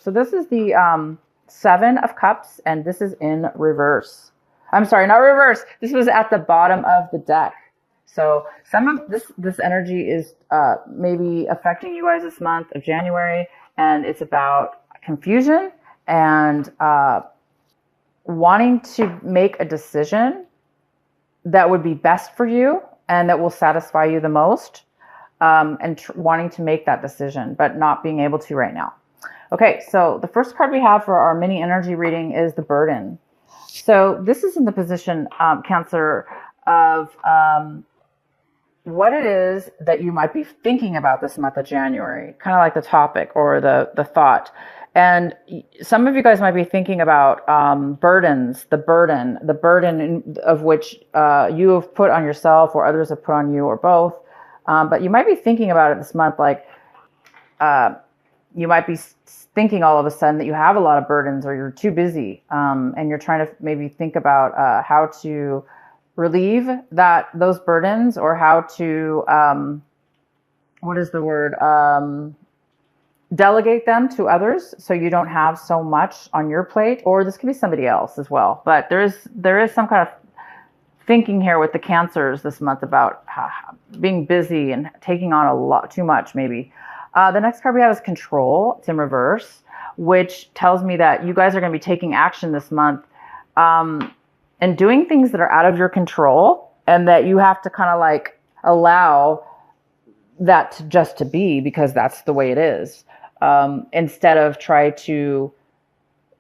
So this is the Seven of Cups, and this is in reverse. I'm sorry, not reverse. This was at the bottom of the deck. So some of this energy is maybe affecting you guys this month of January, and it's about confusion and wanting to make a decision that would be best for you and that will satisfy you the most, and wanting to make that decision, but not being able to right now. Okay, so the first card we have for our mini energy reading is the burden. So this is in the position, Cancer, of what it is that you might be thinking about this month of January, kind of like the topic or the thought. And some of you guys might be thinking about burdens, the burden of which you have put on yourself or others have put on you or both. But you might be thinking about it this month, like you might be thinking all of a sudden that you have a lot of burdens or you're too busy, and you're trying to maybe think about how to relieve those burdens, or how to what is the word, delegate them to others so you don't have so much on your plate. Or this could be somebody else as well, but there is some kind of thinking here with the Cancers this month about being busy and taking on a lot too much maybe. The next card we have is Control. It's in reverse, which tells me that you guys are going to be taking action this month, and doing things that are out of your control, and that you have to kind of like allow that to be, because that's the way it is, instead of try to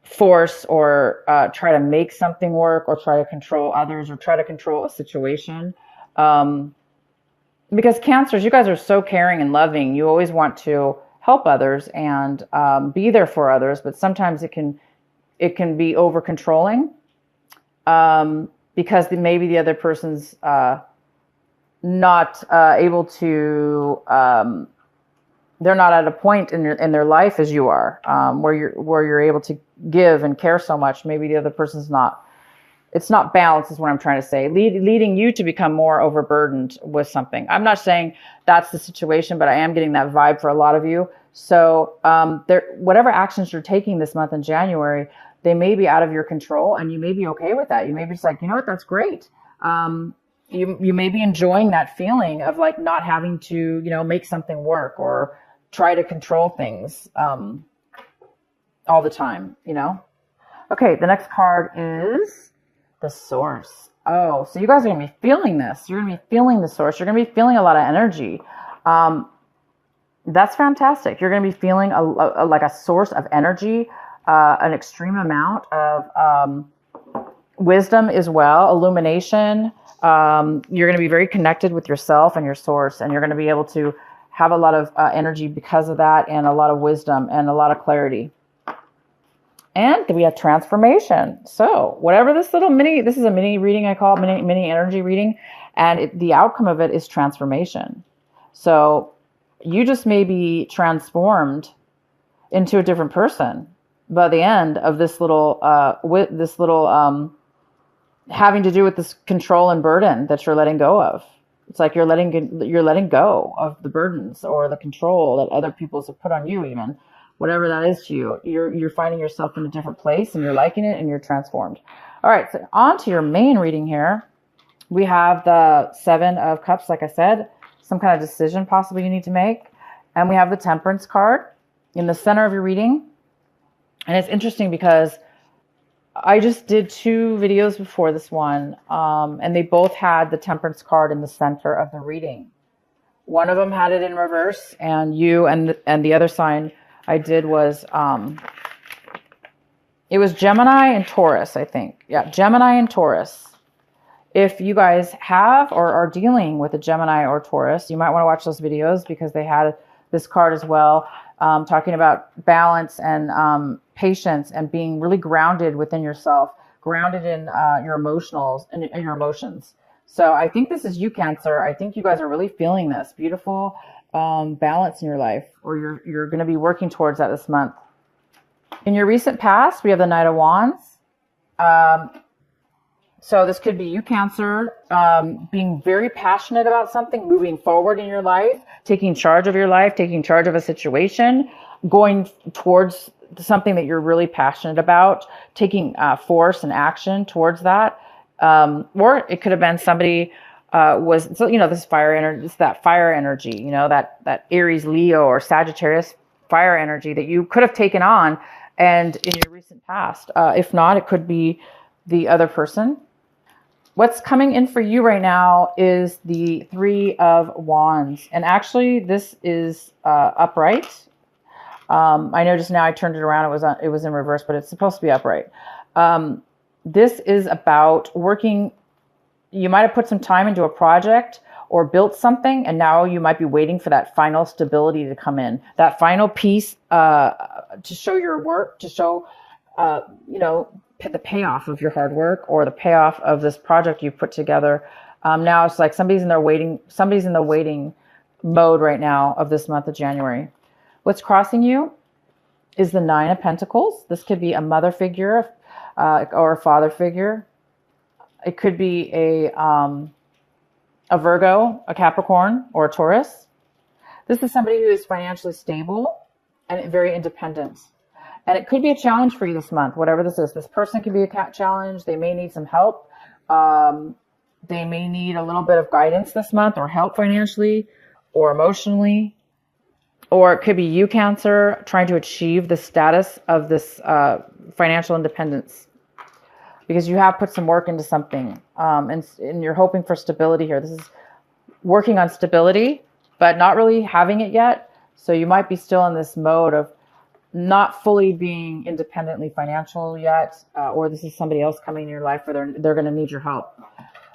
force or try to make something work, or try to control others, or try to control a situation. Because Cancers, you guys are so caring and loving. You always want to help others and be there for others, but sometimes it can be over controlling, because maybe the other person's not able to. They're not at a point in their life as you are, where you're able to give and care so much. Maybe the other person's not. It's not balanced, is what I'm trying to say. Leading you to become more overburdened with something. I'm not saying that's the situation, but I am getting that vibe for a lot of you. So whatever actions you're taking this month in January, they may be out of your control, and you may be okay with that. You may be just like, you know what, that's great. You may be enjoying that feeling of like not having to, make something work or try to control things all the time, Okay, the next card is the Source. Oh, so you guys are going to be feeling this. You're going to be feeling the Source. You're going to be feeling a lot of energy. That's fantastic. You're going to be feeling like a source of energy, an extreme amount of wisdom as well, illumination. You're going to be very connected with yourself and your source, and you're going to be able to have a lot of energy because of that, and a lot of wisdom and a lot of clarity. And we have transformation. So whatever this is a mini reading, I call it mini energy reading. And the outcome of it is transformation. So you just may be transformed into a different person by the end of this little, having to do with this control and burden that you're letting go of. It's like you're letting go of the burdens or the control that other people have put on you, even. Whatever that is to you, you're finding yourself in a different place, and you're liking it, and you're transformed. All right, so on to your main reading here. We have the Seven of Cups, like I said, some kind of decision possibly you need to make. And we have the Temperance card in the center of your reading. And it's interesting because I just did 2 videos before this one, and they both had the Temperance card in the center of the reading. One of them had it in reverse, and the other sign I did was, it was Gemini and Taurus, I think. Yeah, Gemini and Taurus. If you guys have or are dealing with a Gemini or Taurus, you might want to watch those videos, because they had this card as well, talking about balance and patience and being really grounded within yourself, grounded in your emotionals and your emotions. So I think this is you, Cancer. I think you guys are really feeling this beautiful balance in your life, or you're going to be working towards that this month. In your recent past, we have the Knight of Wands. So this could be you, Cancer, being very passionate about something, moving forward in your life, taking charge of your life, taking charge of a situation, going towards something that you're really passionate about, taking force and action towards that. Or it could have been somebody this fire energy, it's that fire energy, that Aries, Leo, or Sagittarius fire energy that you could have taken on and in your recent past. If not, it could be the other person. What's coming in for you right now is the Three of Wands. And actually, this is upright. I know just now I turned it around. It was in reverse, but it's supposed to be upright. This is about working. You might have put some time into a project or built something, and now you might be waiting for that final stability to come in, that final piece to show your work, to show, the payoff of your hard work or the payoff of this project you put together. Now it's like somebody's in the waiting mode right now of this month of January. What's crossing you is the Nine of Pentacles. This could be a mother figure or a father figure. It could be a Virgo, a Capricorn, or a Taurus. This is somebody who is financially stable and very independent. And it could be a challenge for you this month, whatever this is. This person could be a challenge. They may need some help. They may need a little bit of guidance this month, or help financially or emotionally. Or it could be you, Cancer, trying to achieve the status of this financial independence, because you have put some work into something, and you're hoping for stability here. This is working on stability, but not really having it yet. So you might be still in this mode of not fully being independently financial yet, or this is somebody else coming in your life where they're going to need your help.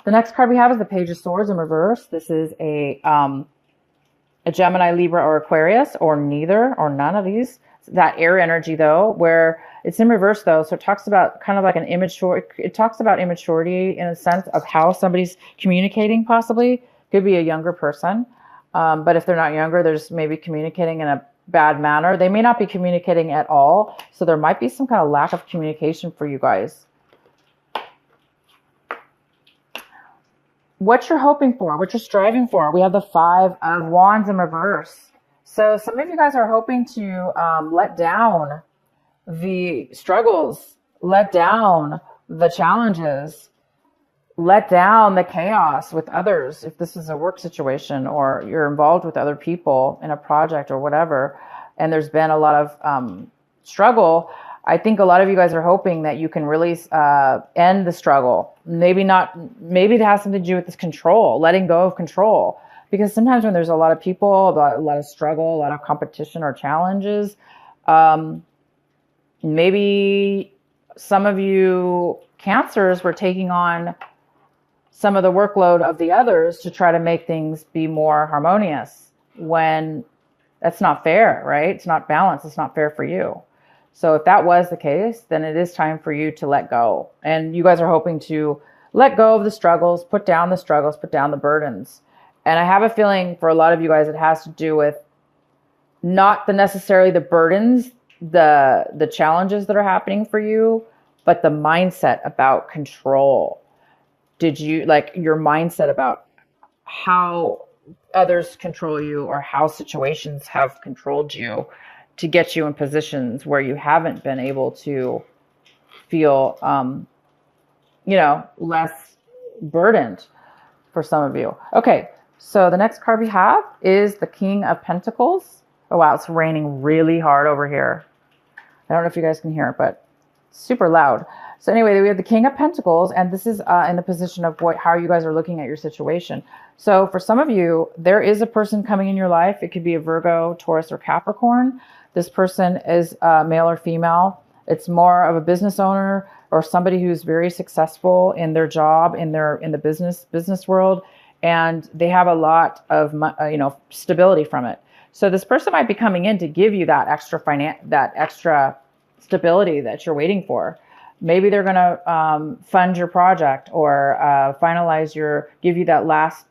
The next card we have is the Page of Swords in reverse. This is a Gemini, Libra, or Aquarius, or neither, or none of these. That air energy, though, where it's in reverse, though, so it talks about kind of like it talks about immaturity in a sense of how somebody's communicating, possibly. Could be a younger person, but if they're not younger, they're just maybe communicating in a bad manner. They may not be communicating at all, so there might be some kind of lack of communication for you guys. What you're hoping for, what you're striving for. We have the Five of Wands in reverse. So some of you guys are hoping to let down the struggles, let down the challenges, let down the chaos with others. If this is a work situation or you're involved with other people in a project or whatever, and there's been a lot of struggle, I think a lot of you guys are hoping that you can really end the struggle. Maybe it has something to do with this control, letting go of control. Because sometimes when there's a lot of people, a lot of struggle, a lot of competition or challenges, maybe some of you Cancers were taking on some of the workload of the others to try to make things be more harmonious, when that's not fair, right? It's not balanced. It's not fair for you. So if that was the case, then it is time for you to let go. And you guys are hoping to let go of the struggles, put down the burdens. And I have a feeling for a lot of you guys, it has to do with not necessarily the burdens, the challenges that are happening for you, but the mindset about control. Did you, like, your mindset about how others control you, or how situations have controlled you to get you in positions where you haven't been able to feel, less burdened for some of you. Okay. So the next card we have is the King of Pentacles. Oh, wow. It's raining really hard over here. I don't know if you guys can hear it, but it's super loud. So anyway, we have the King of Pentacles, and this is in the position of how you guys are looking at your situation. So for some of you, there is a person coming in your life. It could be a Virgo, Taurus, or Capricorn. This person is male or female. It's more of a business owner or somebody who's very successful in their job, in the business world. And they have a lot of, stability from it. So this person might be coming in to give you that extra stability that you're waiting for. Maybe they're going to fund your project, or give you that last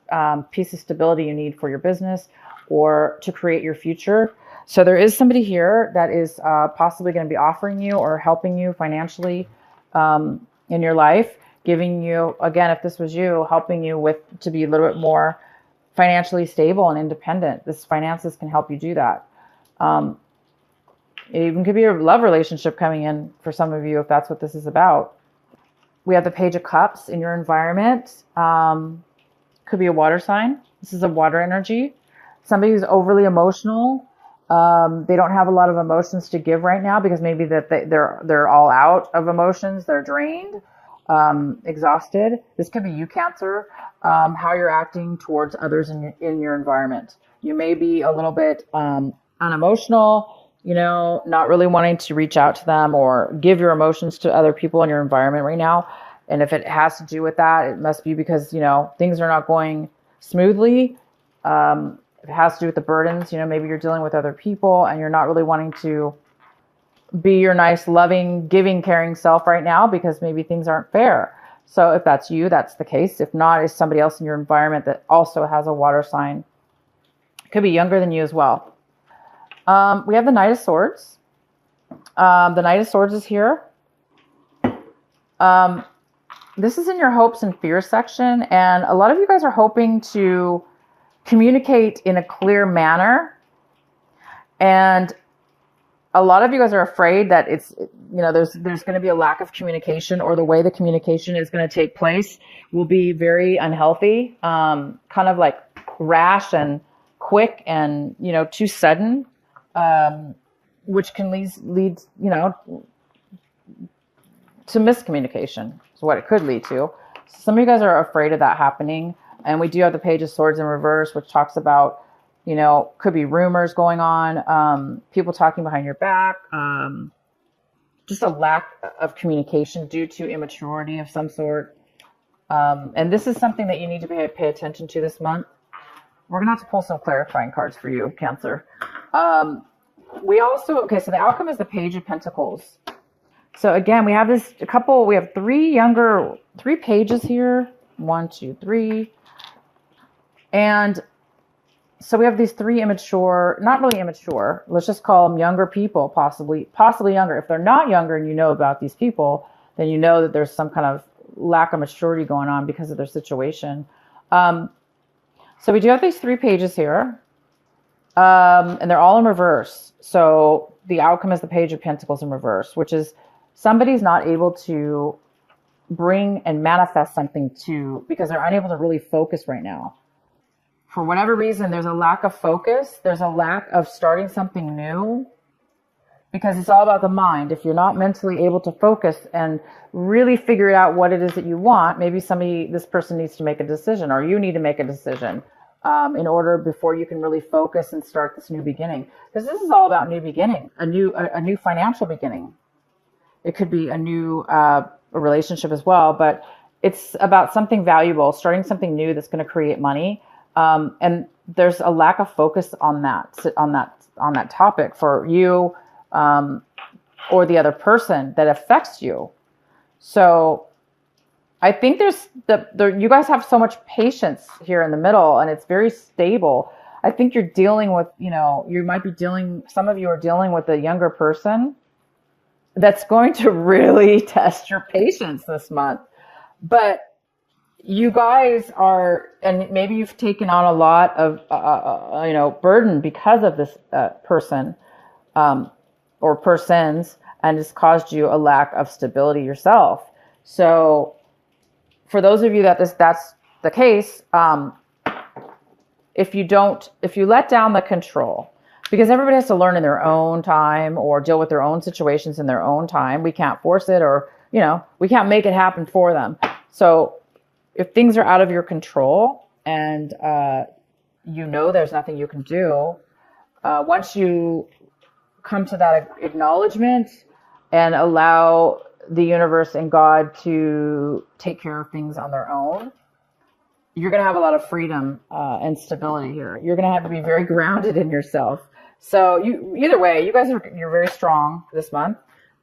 piece of stability you need for your business, or to create your future. So there is somebody here that is possibly going to be offering you or helping you financially in your life, giving you, again, if this was you, helping you to be a little bit more financially stable and independent. This finances can help you do that. It even could be a love relationship coming in for some of you if that's what this is about. We have the Page of Cups in your environment. Could be a water sign. This is a water energy. Somebody who's overly emotional. They don't have a lot of emotions to give right now because maybe that they're all out of emotions. They're drained, exhausted. This could be you, Cancer. How you're acting towards others in your environment. You may be a little bit unemotional. Not really wanting to reach out to them or give your emotions to other people in your environment right now. And if it has to do with that, it must be because, things are not going smoothly. If it has to do with the burdens, maybe you're dealing with other people and you're not really wanting to be your nice, loving, giving, caring self right now because maybe things aren't fair. So if that's you, that's the case. If not, it's somebody else in your environment that also has a water sign. It could be younger than you as well. We have the Knight of Swords. The Knight of Swords is here. This is in your hopes and fears section. And a lot of you guys are hoping to communicate in a clear manner. And a lot of you guys are afraid that it's, there's going to be a lack of communication, or the way the communication is going to take place will be very unhealthy, kind of like rash and quick and, too sudden. Which can lead to miscommunication is what it could lead to. Some of you guys are afraid of that happening. And we do have the Page of Swords in reverse, which talks about, could be rumors going on, people talking behind your back, just a lack of communication due to immaturity of some sort. And this is something that you need to pay attention to this month. We're going to have to pull some clarifying cards for you, Cancer. So the outcome is the Page of Pentacles. So again, we have we have three pages here. 1, 2, 3. And so we have these three immature, not really immature, let's just call them younger people, possibly younger. If they're not younger and you know about these people, then you know that there's some kind of lack of maturity going on because of their situation. So we do have these 3 pages here. And they're all in reverse. So the outcome is the Page of Pentacles in reverse, which is somebody's not able to bring and manifest something because they're unable to really focus right now. For whatever reason, there's a lack of focus. There's a lack of starting something new because it's all about the mind. If you're not mentally able to focus and really figure out what it is that you want, maybe this person needs to make a decision, or you need to make a decision. In order before you can really focus and start this new beginning, because this is all about new beginning, a new financial beginning. It could be a new a relationship as well, but it's about something valuable, starting something new that's going to create money. And there's a lack of focus on that topic for you or the other person that affects you. So I think you guys have so much patience here in the middle, and it's very stable. I think you're dealing with, some of you are dealing with a younger person that's going to really test your patience this month. But you guys and maybe you've taken on a lot of, burden because of this person or persons, and it's caused you a lack of stability yourself. So for those of you that's the case, if you let down the control, because everybody has to learn in their own time or deal with their own situations in their own time. We can't force it, or, we can't make it happen for them. So if things are out of your control and, there's nothing you can do, once you come to that acknowledgement and allow the universe and God to take care of things on their own, you're going to have a lot of freedom and stability here. You're going to have to be very grounded in yourself. So either way, you're very strong this month,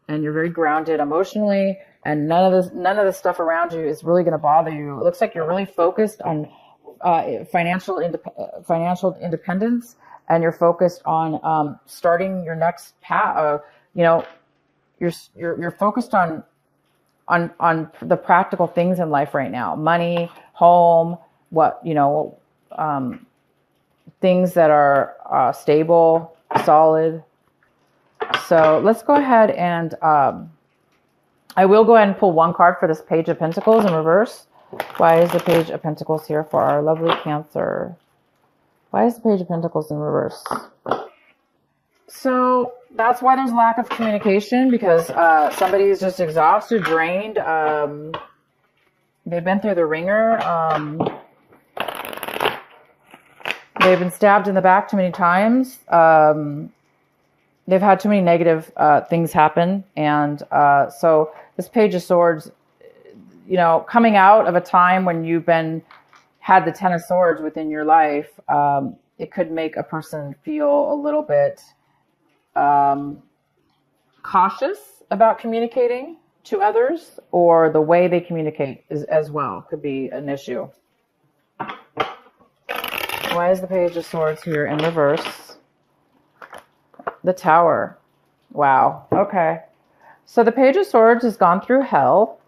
and you're very grounded emotionally, and none of this stuff around you is really going to bother you. It looks like you're really focused on financial independence, and you're focused on starting your next path. You're focused on the practical things in life right now: money, home, things that are stable, solid. So let's go ahead and I will go ahead and pull one card for this Page of Pentacles in reverse. Why is the Page of Pentacles here for our lovely Cancer? Why is the Page of Pentacles in reverse? So that's why there's lack of communication, because somebody is just exhausted, drained. They've been through the ringer. They've been stabbed in the back too many times. They've had too many negative things happen. And so this Page of Swords, you know, coming out of a time when you've had the Ten of Swords within your life, it could make a person feel a little bit cautious about communicating to others, or the way they communicate as well could be an issue. Why is the Page of Swords here in reverse? The Tower. Wow. Okay. So the Page of Swords has gone through hell.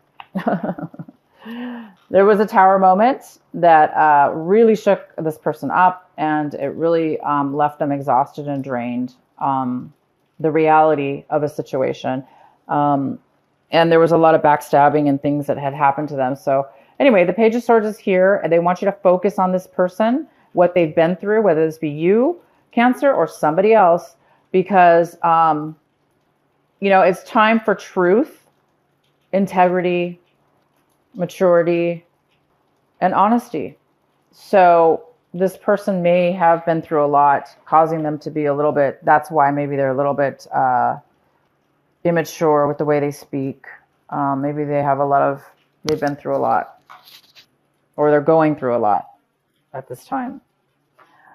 There was a Tower moment that really shook this person up, and it really left them exhausted and drained. The reality of a situation. And there was a lot of backstabbing and things that had happened to them. So anyway, the Page of Swords is here, and they want you to focus on this person, what they've been through, whether this be you, Cancer, or somebody else, because, you know, it's time for truth, integrity, maturity, and honesty. So this person may have been through a lot, causing them to be a little bit, that's why maybe they're a little bit immature with the way they speak. Maybe they have they've been through a lot, or they're going through a lot at this time.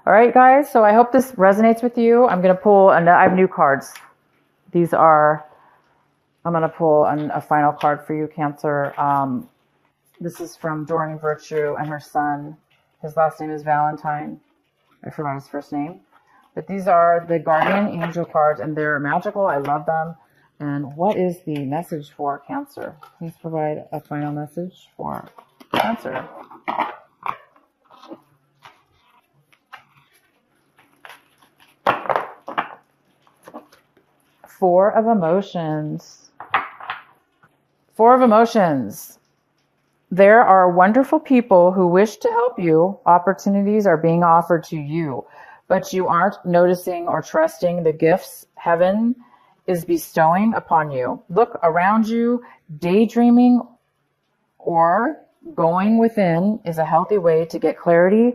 All right, guys, so I hope this resonates with you. I'm going to pull, I have new cards. I'm going to pull a final card for you, Cancer. This is from Doreen Virtue and her son. His last name is Valentine. I forgot his first name. But these are the Guardian Angel cards, and they're magical. I love them. And what is the message for Cancer? Please provide a final message for Cancer. Four of Emotions. Four of Emotions. There are wonderful people who wish to help you. Opportunities are being offered to you, but you aren't noticing or trusting the gifts heaven is bestowing upon you. Look around you. Daydreaming or going within is a healthy way to get clarity,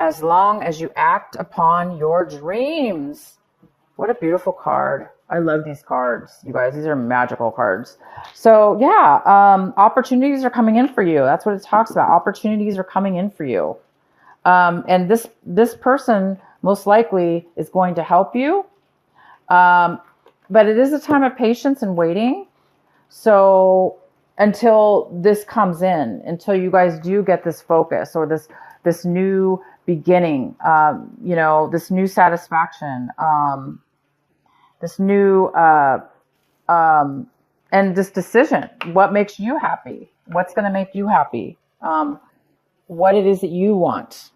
as long as you act upon your dreams. What a beautiful card. I love these cards, you guys. These are magical cards. So yeah, opportunities are coming in for you. That's what it talks about. Opportunities are coming in for you. And this person most likely is going to help you. But it is a time of patience and waiting. So until this comes in, until you guys do get this focus, or this new beginning, you know, this new satisfaction, this new, and this decision, what makes you happy? What's going to make you happy? What it is that you want.